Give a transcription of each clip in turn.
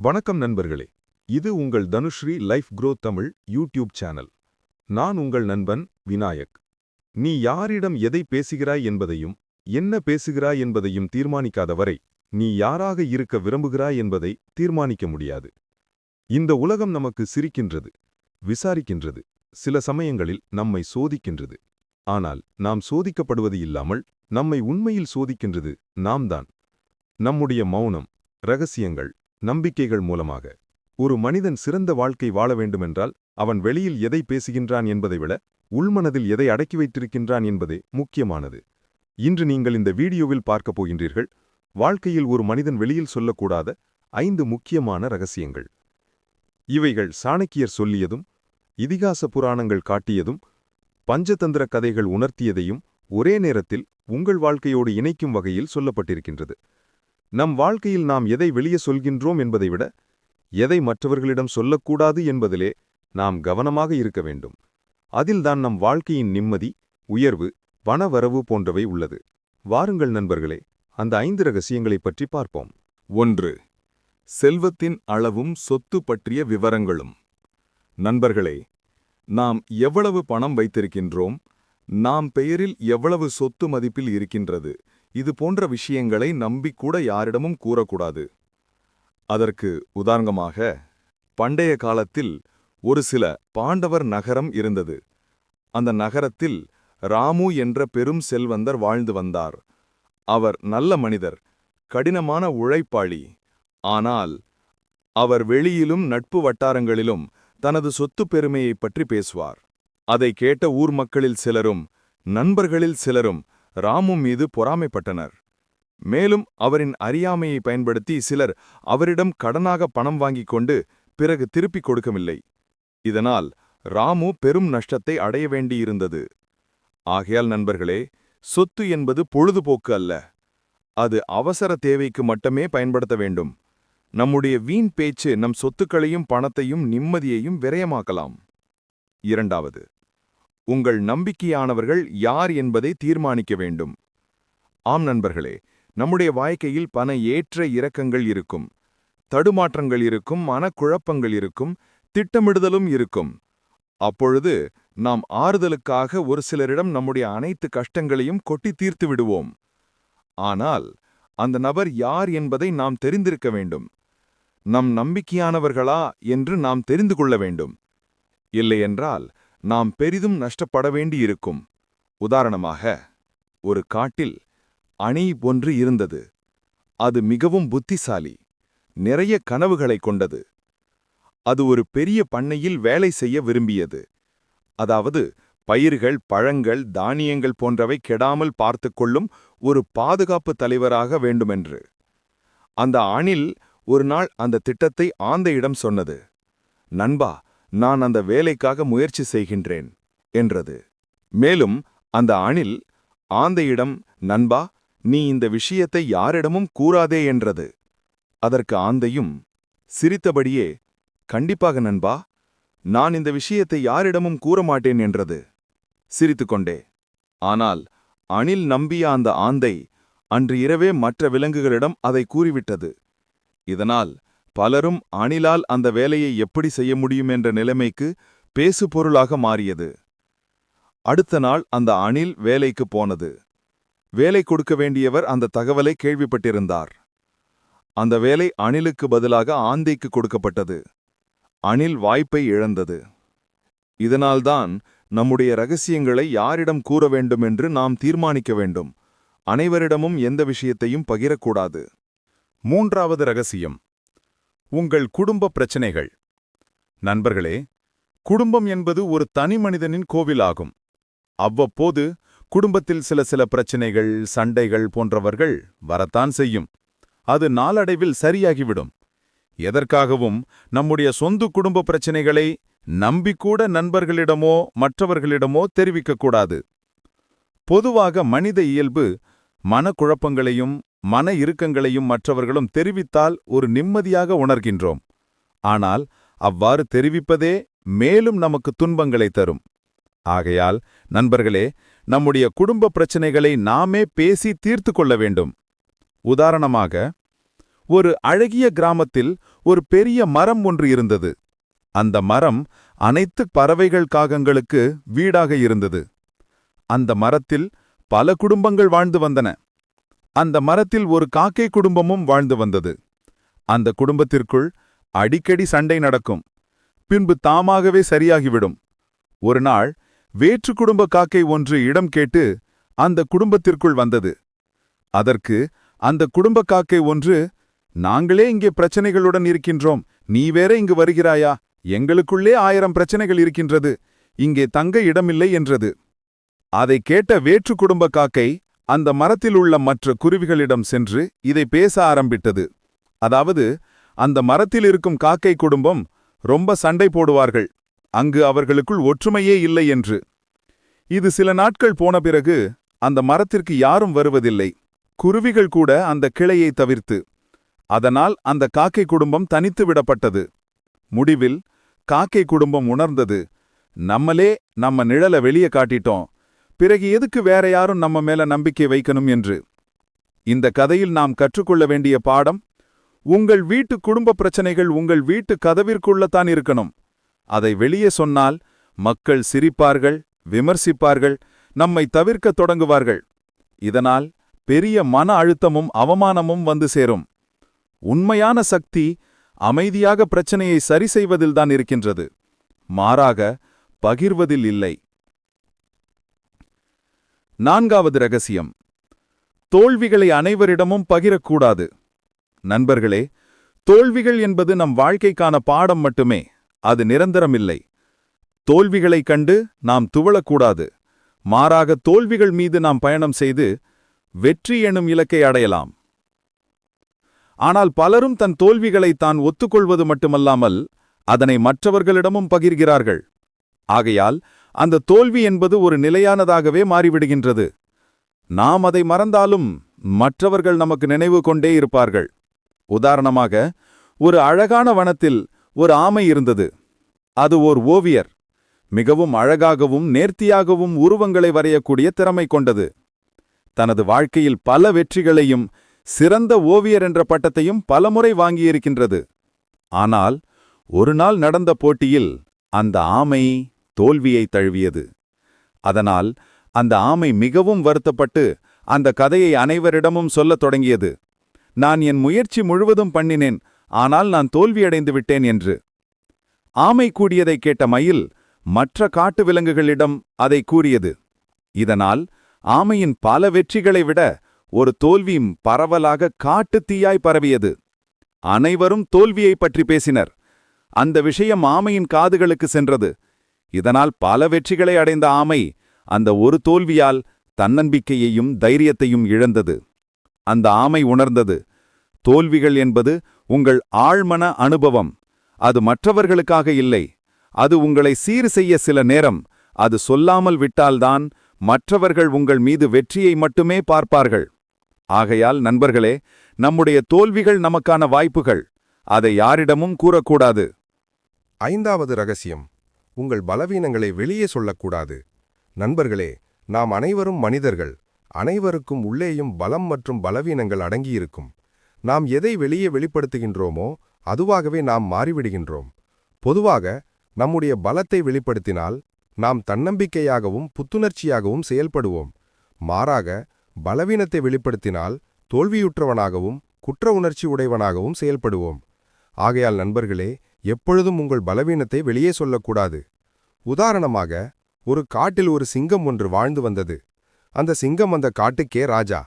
வணக்கம் நண்பர்களே, இது உங்கள் Dhanushree life growth Tamil YouTube channel. நான் உங்கள் நண்பன் விநாயக். நீ யாரிடம் எதை பேசுகிறாய் என்பதையும் என்ன பேசுகிறாய் என்பதையும் தீர்மானிக்காதவரை நீ யாராக இருக்க விரும்புகிறாய் என்பதை தீர்மானிக்க முடியாது. இந்த உலகம் நமக்கு சிரிக்கின்றது, விசாரிக்கின்றது, சில சமயங்களில் நம்மை சோதிக்கின்றது. ஆனால் நாம் சோதிக்கப்படுவது இல்லாமல் நம்மை உண்மையில் சோதிக்கின்றது நாம்தான். நம்முடைய மௌனம், இரகசியங்கள், நம்பிக்கைகள் மூலமாக. ஒரு மனிதன் சிறந்த வாழ்க்கை வாழ வேண்டுமென்றால் அவன் வெளியில் எதை பேசுகின்றான் என்பதை விட உள்மனதில் எதை அடக்கி வைத்திருக்கின்றான் என்பதே முக்கியமானது. இன்று நீங்கள் இந்த வீடியோவில் பார்க்கப் போகின்றீர்கள் வாழ்க்கையில் ஒரு மனிதன் வெளியில் சொல்லக்கூடாத 5 முக்கியமான இரகசியங்கள். இவைகள் சாணக்கியர் சொல்லியதும், இதிகாச புராணங்கள் காட்டியதும், பஞ்சதந்திர கதைகள் உணர்த்தியதையும் ஒரே நேரத்தில் உங்கள் வாழ்க்கையோடு இணைக்கும் வகையில் சொல்லப்பட்டிருக்கின்றது. நம் வாழ்க்கையில் நாம் எதை வெளியே சொல்கின்றோம் என்பதை விட எதை மற்றவர்களிடம் சொல்லக்கூடாது என்பதிலே நாம் கவனமாக இருக்க வேண்டும். அதில்தான் நம் வாழ்க்கையின் நிம்மதி, உயர்வு, பணவரவு போன்றவை உள்ளது. வாருங்கள் நண்பர்களே, அந்த 5 இரகசியங்களைப் பற்றி பார்ப்போம். 1. செல்வத்தின் அளவும் சொத்து பற்றிய விவரங்களும். நண்பர்களே, நாம் எவ்வளவு பணம் வைத்திருக்கின்றோம், நாம் பெயரில் எவ்வளவு சொத்து மதிப்பில் இருக்கின்றது, இது போன்ற விஷயங்களை நம்பிக்கூட யாரிடமும் கூறக்கூடாது. அதற்கு உதாரணமாக, பண்டைய காலத்தில் ஒரு சில பாண்டவர் நகரம் இருந்தது. அந்த நகரத்தில் ராமு என்ற பெரும் செல்வந்தர் வாழ்ந்து வந்தார். அவர் நல்ல மனிதர், கடினமான உழைப்பாளி. ஆனால் அவர் வெளியிலும் நட்பு வட்டாரங்களிலும் தனது சொத்து பெருமையைப் பற்றி பேசுவார். அதை கேட்ட ஊர் மக்களில் சிலரும் நண்பர்களில் சிலரும் ராமு மீது பொறாமைப்பட்டனர். மேலும் அவரின் அறியாமையை பயன்படுத்தி சிலர் அவரிடம் கடனாக பணம் வாங்கிக் கொண்டு பிறகு திருப்பிக் கொடுக்கவில்லை. இதனால் ராமு பெரும் நஷ்டத்தை அடைய வேண்டியிருந்தது. ஆகையால் நண்பர்களே, சொத்து என்பது பொழுதுபோக்கு அல்ல. அது அவசர தேவைக்கு மட்டுமே பயன்படுத்த வேண்டும். நம்முடைய வீண் பேச்சு நம் சொத்துக்களையும் பணத்தையும் நிம்மதியையும் விரயமாக்கலாம். 2. உங்கள் நம்பிக்கையானவர்கள் யார் என்பதை தீர்மானிக்க வேண்டும். ஆம் நண்பர்களே, நம்முடைய வாழ்க்கையில் பல ஏற்ற இறக்கங்கள் இருக்கும், தடுமாற்றங்கள் இருக்கும், மனக்குழப்பங்கள் இருக்கும், திட்டமிடுதலும் இருக்கும். அப்பொழுது நாம் ஆறுதலுக்காக ஒரு சிலரிடம் நம்முடைய அனைத்து கஷ்டங்களையும் கொட்டி தீர்த்து விடுவோம். ஆனால் அந்த நபர் யார் என்பதை நாம் தெரிந்திருக்க வேண்டும். நம் நம்பிக்கையானவர்களா என்று நாம் தெரிந்து கொள்ள வேண்டும். இல்லையென்றால் நாம் பெரிதும் நஷ்டப்பட வேண்டியிருக்கும். உதாரணமாக, ஒரு காட்டில் அணி ஒன்று இருந்தது. அது மிகவும் புத்திசாலி, நிறைய கனவுகளை கொண்டது. அது ஒரு பெரிய பண்ணையில் வேலை செய்ய விரும்பியது. அதாவது பயிர்கள், பழங்கள், தானியங்கள் போன்றவை கெடாமல் பார்த்துக்கொள்ளும் ஒரு பாதுகாப்பு தலைவராக வேண்டுமென்று. அந்த அணில் ஒரு நாள் அந்த திட்டத்தை ஆந்தையிடம் சொன்னது. நண்பா, நான் அந்த வேலைக்காக முயற்சி செய்கின்றேன் என்றது. மேலும் அந்த அணில் ஆந்தையிடம், நண்பா, நீ இந்த விஷயத்தை யாரிடமும் கூறாதே என்றது. அதற்கு ஆந்தையும் சிரித்தபடியே, கண்டிப்பாக நண்பா, நான் இந்த விஷயத்தை யாரிடமும் கூறமாட்டேன் என்றது, சிரித்துக்கொண்டே. ஆனால் அணில் நம்பிய அந்த ஆந்தை அன்று இரவே மற்ற விலங்குகளிடம் அதை கூறிவிட்டது. இதனால் பலரும் அணிலால் அந்த வேலையை எப்படி செய்ய முடியும் என்ற நிலைமைக்கு பேசுபொருளாக மாறியது. அடுத்த நாள் அந்த அணில் வேலைக்கு போனது. வேலை கொடுக்க வேண்டியவர் அந்த தகவலை கேள்விப்பட்டிருந்தார். அந்த வேலை அணிலுக்கு பதிலாக ஆந்தைக்கு கொடுக்கப்பட்டது. அணில் வாய்ப்பை இழந்தது. இதனால்தான் நம்முடைய இரகசியங்களை யாரிடம் கூற வேண்டும் என்று நாம் தீர்மானிக்க வேண்டும். அனைவரிடமும் எந்த விஷயத்தையும் பகிரக்கூடாது. 3. இரகசியம், உங்கள் குடும்ப பிரச்சனைகள். நண்பர்களே, குடும்பம் என்பது ஒரு தனி மனிதனின் கோவிலாகும். அவ்வப்போது குடும்பத்தில் சில பிரச்சனைகள், சண்டைகள் போன்றவர்கள் வரத்தான் செய்யும். அது நாளடைவில் சரியாகிவிடும். எதற்காகவும் நம்முடைய சொந்த குடும்ப பிரச்சனைகளை நம்பிக்கூட நண்பர்களிடமோ மற்றவர்களிடமோ தெரிவிக்கக்கூடாது. பொதுவாக மனித இயல்பு மனக்குழப்பங்களையும் மன இறுக்கங்களையும் மற்றவர்களும் தெரிவித்தால் ஒரு நிம்மதியாக உணர்கின்றோம். ஆனால் அவ்வாறு தெரிவிப்பதே மேலும் நமக்கு துன்பங்களை தரும். ஆகையால் நண்பர்களே, நம்முடைய குடும்ப பிரச்சனைகளை நாமே பேசி தீர்த்து கொள்ள வேண்டும். உதாரணமாக, ஒரு அழகிய கிராமத்தில் ஒரு பெரிய மரம் ஒன்று இருந்தது. அந்த மரம் அனைத்து பறவைகள் காகங்களுக்கு வீடாக இருந்தது. அந்த மரத்தில் பல குடும்பங்கள் வாழ்ந்து வந்தன. அந்த மரத்தில் ஒரு காக்கை குடும்பமும் வாழ்ந்து வந்தது. அந்த குடும்பத்திற்குள் அடிக்கடி சண்டை நடக்கும். பின்பு தாமாகவே சரியாகிவிடும். ஒரு நாள் வேற்று குடும்ப காக்கை ஒன்று இடம் கேட்டு அந்த குடும்பத்திற்குள் வந்தது. அதற்கு அந்த குடும்ப காக்கை ஒன்று, நாங்களே இங்கே பிரச்சனைகளுடன் இருக்கின்றோம், நீ வேற இங்கு வருகிறாயா? எங்களுக்குள்ளே 1000 பிரச்சனைகள் இருக்கின்றது, இங்கே தங்க இடமில்லை என்றது. அதை கேட்ட வேற்று குடும்ப காக்கை அந்த மரத்தில் உள்ள மற்ற குருவிகளிடம் சென்று இதை பேச ஆரம்பித்தது. அதாவது, அந்த மரத்தில் இருக்கும் காக்கை குடும்பம் ரொம்ப சண்டை போடுவார்கள், அங்கு அவர்களுக்குள் ஒற்றுமையே இல்லை என்று. இது சில நாட்கள் போன பிறகு அந்த மரத்திற்கு யாரும் வருவதில்லை, குருவிகள் கூட அந்த கிளையை தவிர்த்து. அதனால் அந்த காக்கை குடும்பம் தனித்து விடப்பட்டது. முடிவில் காக்கை குடும்பம் உணர்ந்தது, நம்மளே நம்ம நிழலை வெளியே காட்டிட்டோம், பிறகு எதுக்கு வேற யாரும் நம்ம மேல நம்பிக்கை வைக்கணும் என்று. இந்த கதையில் நாம் கற்றுக்கொள்ள வேண்டிய பாடம், உங்கள் வீட்டு குடும்ப பிரச்சனைகள் உங்கள் வீட்டு கதவிற்குள்ளத்தான் இருக்கணும். அதை வெளியே சொன்னால் மக்கள் சிரிப்பார்கள், விமர்சிப்பார்கள், நம்மை தவிர்க்கத் தொடங்குவார்கள். இதனால் பெரிய மன அழுத்தமும் அவமானமும் வந்து சேரும். உண்மையான சக்தி அமைதியாக பிரச்சனையை சரி செய்வதில்தான் இருக்கின்றது, மாறாக பகிர்வதில் இல்லை. 4வது ரகசியம், தோல்விகளை அனைவரிடமும் பகிரக்கூடாது. நண்பர்களே, தோல்விகள் என்பது நம் வாழ்க்கைக்கான பாடம் மட்டுமே, அது நிரந்தரமில்லை. தோல்விகளைக் கண்டு நாம் துவளக்கூடாது, மாறாக தோல்விகள் மீது நாம் பயணம் செய்து வெற்றி எனும் இலக்கை அடையலாம். ஆனால் பலரும் தன் தோல்விகளை தான் ஒத்துக்கொள்வது மட்டுமல்லாமல் அதனை மற்றவர்களிடமும் பகிர்கிறார்கள். ஆகையால் அந்த தோல்வி என்பது ஒரு நிலையானதாகவே மாறிவிடுகின்றது. நாம் அதை மறந்தாலும் மற்றவர்கள் நமக்கு நினைவு கொண்டே இருப்பார்கள். உதாரணமாக, ஒரு அழகான வனத்தில் ஒரு ஆமை இருந்தது. அது ஓர் ஓவியர். மிகவும் அழகாகவும் நேர்த்தியாகவும் உருவங்களை வரையக்கூடிய திறமை கொண்டது. தனது வாழ்க்கையில் பல வெற்றிகளையும் சிறந்த ஓவியர் என்ற பட்டத்தையும் பலமுறை வாங்கியிருக்கின்றது. ஆனால் ஒரு நாள் நடந்த போட்டியில் அந்த ஆமை தோல்வியை தழுவியது. அதனால் அந்த ஆமை மிகவும் வருத்தப்பட்டு அந்த கதையை அனைவரிடமும் சொல்லத் தொடங்கியது. நான் என் முயற்சி முழுவதும் பண்ணினேன், ஆனால் நான் தோல்வியடைந்து விட்டேன் என்று. ஆமை கூடியதை கேட்ட மயில் மற்ற காட்டு விலங்குகளிடம் அதை கூறியது. இதனால் ஆமையின் பல வெற்றிகளை விட ஒரு தோல்வியும் பரவலாக காட்டுத் தீயாய் பரவியது. அனைவரும் தோல்வியைப் பற்றி பேசினர். அந்த விஷயம் ஆமையின் காதுகளுக்கு சென்றது. இதனால் பல வெற்றிகளை அடைந்த ஆமை அந்த ஒரு தோல்வியால் தன்னம்பிக்கையையும் தைரியத்தையும் இழந்தது. அந்த ஆமை உணர்ந்தது, தோல்விகள் என்பது உங்கள் ஆழ்மன அனுபவம், அது மற்றவர்களுக்காக இல்லை, அது உங்களை சீர் செய்ய சில நேரம் அது சொல்லாமல் விட்டால்தான் மற்றவர்கள் உங்கள் மீது வெற்றியை மட்டுமே பார்ப்பார்கள். ஆகையால் நண்பர்களே, நம்முடைய தோல்விகள் நமக்கான வாய்ப்புகள், அதை யாரிடமும் கூறக்கூடாது. 5வது ரகசியம், உங்கள் பலவீனங்களை வெளியே சொல்லக்கூடாது. நண்பர்களே, நாம் அனைவரும் மனிதர்கள், அனைவருக்கும் உள்ளேயும் பலம் மற்றும் பலவீனங்கள் அடங்கியிருக்கும். நாம் எதை வெளியே வெளிப்படுத்துகின்றோமோ அதுவாகவே நாம் மாறிவிடுகின்றோம். பொதுவாக நம்முடைய பலத்தை வெளிப்படுத்தினால் நாம் தன்னம்பிக்கையாகவும் புத்துணர்ச்சியாகவும் செயல்படுவோம். மாறாக பலவீனத்தை வெளிப்படுத்தினால் தோல்வியுற்றவனாகவும் குற்ற உணர்ச்சி உடையவனாகவும் செயல்படுவோம். ஆகையால் நண்பர்களே, எப்பொழுதும் உங்கள் பலவீனத்தை வெளியே சொல்லக்கூடாது. உதாரணமாக, ஒரு காட்டில் ஒரு சிங்கம் ஒன்று வாழ்ந்து வந்தது. அந்த சிங்கம் அந்த காட்டுக்கே ராஜா.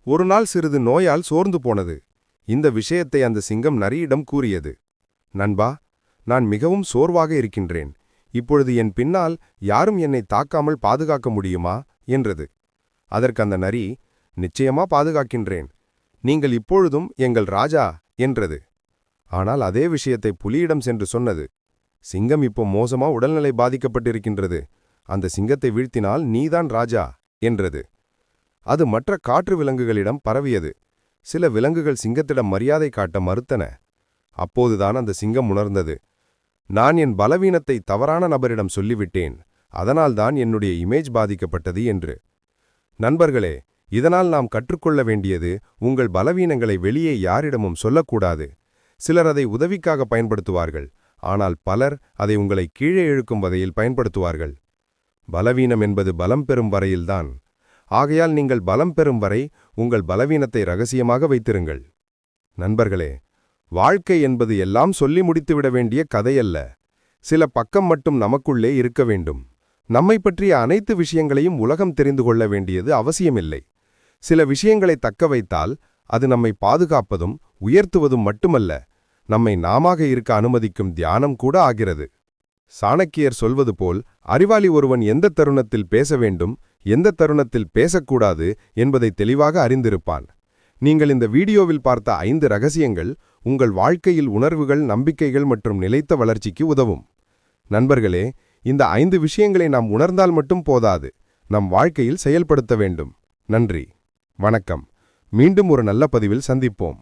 ஒரு நாள் சிறிது நோயால் சோர்ந்து போனது. இந்த விஷயத்தை அந்த சிங்கம் நரியிடம் கூறியது. நண்பா, நான் மிகவும் சோர்வாக இருக்கின்றேன். இப்பொழுது என் பின்னால் யாரும் என்னை தாக்காமல் பாதுகாக்க முடியுமா என்றது. அதற்கு அந்த நரி, நிச்சயமா பாதுகாக்கின்றேன், நீங்கள் இப்பொழுதும் எங்கள் ராஜா என்றது. ஆனால் அதே விஷயத்தை புலியிடம் சென்று சொன்னது. சிங்கம் இப்போ மோசமா உடல்நிலை பாதிக்கப்பட்டிருக்கின்றது, அந்த சிங்கத்தை வீழ்த்தினால் நீதான் ராஜா என்றது. அது மற்ற காற்று விலங்குகளிடம் பரவியது. சில விலங்குகள் சிங்கத்திடம் மரியாதை காட்ட மறுத்தன. அப்போதுதான் அந்த சிங்கம் உணர்ந்தது, நான் என் பலவீனத்தை தவறான நபரிடம் சொல்லிவிட்டேன், அதனால்தான் என்னுடைய இமேஜ் பாதிக்கப்பட்டது என்று. நண்பர்களே, இதனால் நாம் கற்றுக்கொள்ள வேண்டியது, உங்கள் பலவீனங்களை வெளியே யாரிடமும் சொல்லக்கூடாது. சிலர் அதை உதவிக்காக பயன்படுத்துவார்கள், ஆனால் பலர் அதை உங்களை கீழே இழுக்கும் வகையில் பயன்படுத்துவார்கள். பலவீனம் என்பது பலம் பெறும் வரையில்தான். ஆகையால் நீங்கள் பலம் பெறும் வரை உங்கள் பலவீனத்தை ரகசியமாக வைத்திருங்கள். நண்பர்களே, வாழ்க்கை என்பது எல்லாம் சொல்லி முடித்துவிட வேண்டிய கதையல்ல. சில பக்கம் மட்டும் நமக்குள்ளே இருக்க வேண்டும். நம்மை பற்றிய அனைத்து விஷயங்களையும் உலகம் தெரிந்து கொள்ள வேண்டியது அவசியமில்லை. சில விஷயங்களை தக்க வைத்தால் அது நம்மை பாதுகாப்பதும் உயர்த்துவதும் மட்டுமல்ல, நம்மை நாமாக இருக்க அனுமதிக்கும் தியானம் கூட ஆகிறது. சாணக்கியர் சொல்வது போல், அறிவாளி ஒருவன் எந்த தருணத்தில் பேச வேண்டும், எந்த தருணத்தில் பேசக்கூடாது என்பதை தெளிவாக அறிந்திருப்பான். நீங்கள் இந்த வீடியோவில் பார்த்த 5 ரகசியங்கள் உங்கள் வாழ்க்கையில் உணர்வுகள், நம்பிக்கைகள் மற்றும் நிலைத்த வளர்ச்சிக்கு உதவும். நண்பர்களே, இந்த 5 விஷயங்களை நாம் உணர்ந்தால் மட்டும் போதாது, நம் வாழ்க்கையில் செயல்படுத்த வேண்டும். நன்றி, வணக்கம். மீண்டும் ஒரு நல்ல பதிவில் சந்திப்போம்.